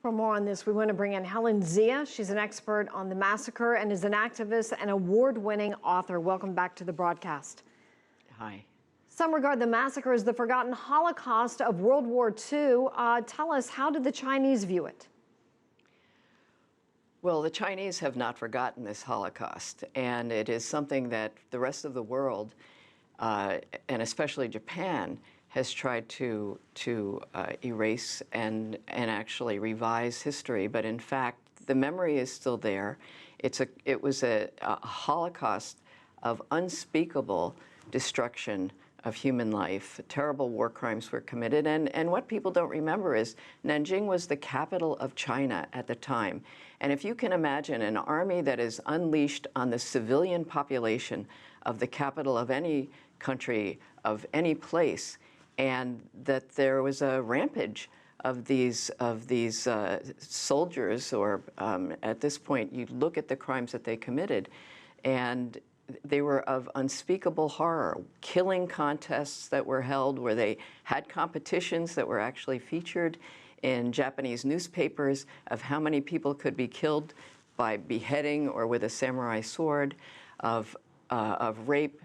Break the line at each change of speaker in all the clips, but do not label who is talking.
For more on this, we want to bring in Helen Zia. She's an expert on the massacre and is an activist and award-winning author. Welcome back to the broadcast.
Hi.
Some regard the massacre as the forgotten Holocaust of World War II. Tell us, how did the Chinese view it?
Well, the Chinese have not forgotten this Holocaust, and it is something that the rest of the world, and especially Japan, has tried to erase and actually revise history. But in fact, the memory is still there. It was a Holocaust of unspeakable destruction of human life. Terrible war crimes were committed. And what people don't remember is Nanjing was the capital of China at the time. And if you can imagine an army that is unleashed on the civilian population of the capital of any country, of any place, and that there was a rampage of these soldiers, or at this point, you look at the crimes that they committed, and they were of unspeakable horror. Killing contests that were held where they had competitions that were actually featured in Japanese newspapers of how many people could be killed by beheading or with a samurai sword, of rape,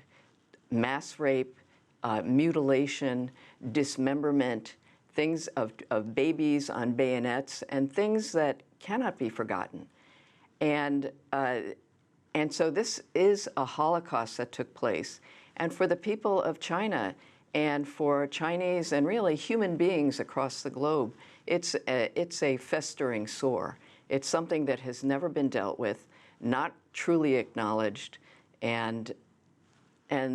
mass rape, mutilation, dismemberment, things of babies on bayonets, and things that cannot be forgotten. And so this is a Holocaust that took place. And for the people of China and for Chinese and really human beings across the globe, it's a festering sore. It's something that has never been dealt with, not truly acknowledged, and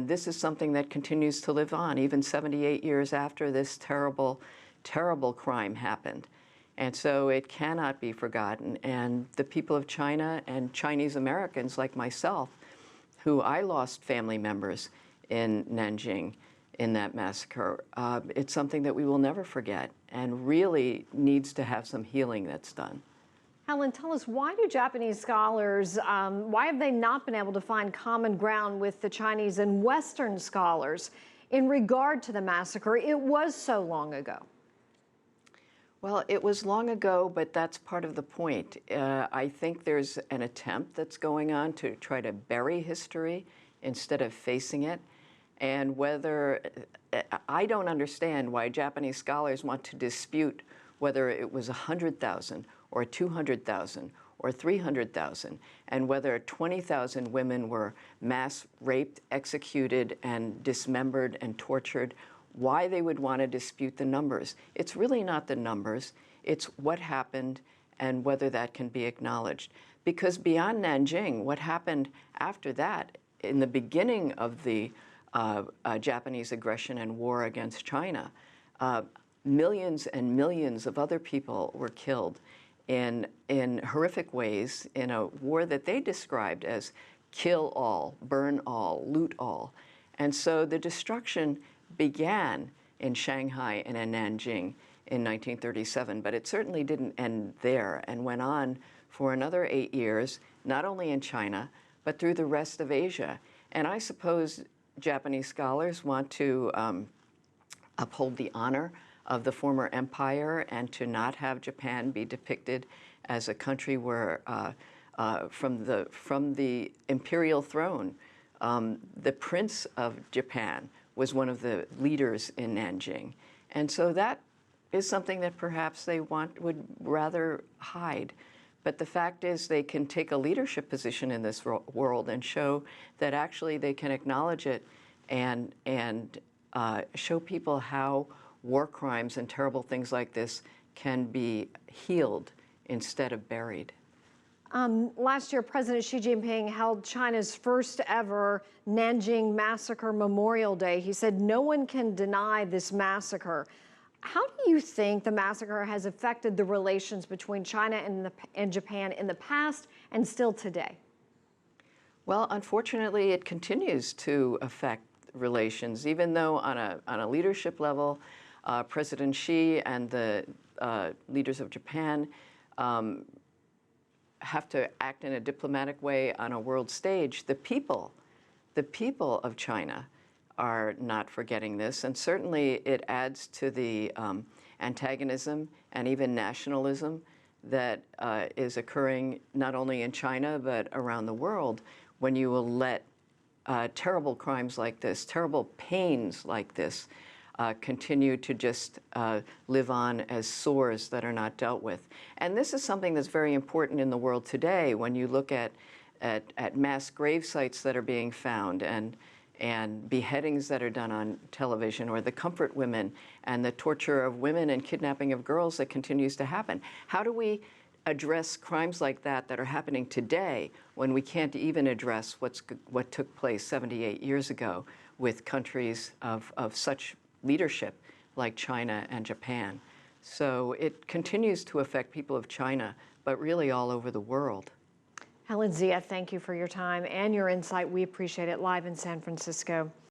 this is something that continues to live on, even 78 years after this terrible, terrible crime happened. And so it cannot be forgotten. And the people of China and Chinese Americans like myself, who I lost family members in Nanjing in that massacre, it's something that we will never forget and really needs to have some healing that's done.
Helen, tell us, why do Japanese scholars, why have they not been able to find common ground with the Chinese and Western scholars in regard to the massacre? It was so long ago.
Well, it was long ago, but that's part of the point. I think there's an attempt that's going on to try to bury history instead of facing it. And I don't understand why Japanese scholars want to dispute whether it was 100,000 or 200,000 or 300,000, and whether 20,000 women were mass raped, executed, and dismembered and tortured. Why they would want to dispute the numbers. It's really not the numbers, it's what happened and whether that can be acknowledged. Because beyond Nanjing, what happened after that, in the beginning of the Japanese aggression and war against China, millions and millions of other people were killed in horrific ways in a war that they described as kill all, burn all, loot all. And so the destruction began in Shanghai and in Nanjing in 1937, but it certainly didn't end there and went on for another 8 years, not only in China, but through the rest of Asia. And I suppose Japanese scholars want to uphold the honor of the former empire and to not have Japan be depicted as a country where, from the imperial throne, the Prince of Japan was one of the leaders in Nanjing. And so that is something that perhaps they would rather hide. But the fact is they can take a leadership position in this world and show that actually they can acknowledge it and show people how war crimes and terrible things like this can be healed instead of buried.
Last year, President Xi Jinping held China's first ever Nanjing Massacre Memorial Day. He said no one can deny this massacre. How do you think the massacre has affected the relations between China and Japan in the past and still today?
Well, unfortunately, it continues to affect relations, even though on a leadership level, President Xi and the leaders of Japan have to act in a diplomatic way on a world stage. The people of China are not forgetting this, and certainly it adds to the antagonism and even nationalism that is occurring not only in China but around the world when you will let terrible crimes like this, terrible pains like this, continue to just live on as sores that are not dealt with. And this is something that's very important in the world today when you look at mass grave sites that are being found and beheadings that are done on television, or the comfort women and the torture of women and kidnapping of girls that continues to happen. How do we address crimes like that that are happening today when we can't even address what took place 78 years ago with countries of such leadership like China and Japan? So it continues to affect people of China, but really all over the world.
Helen Zia, thank you for your time and your insight. We appreciate it, live in San Francisco.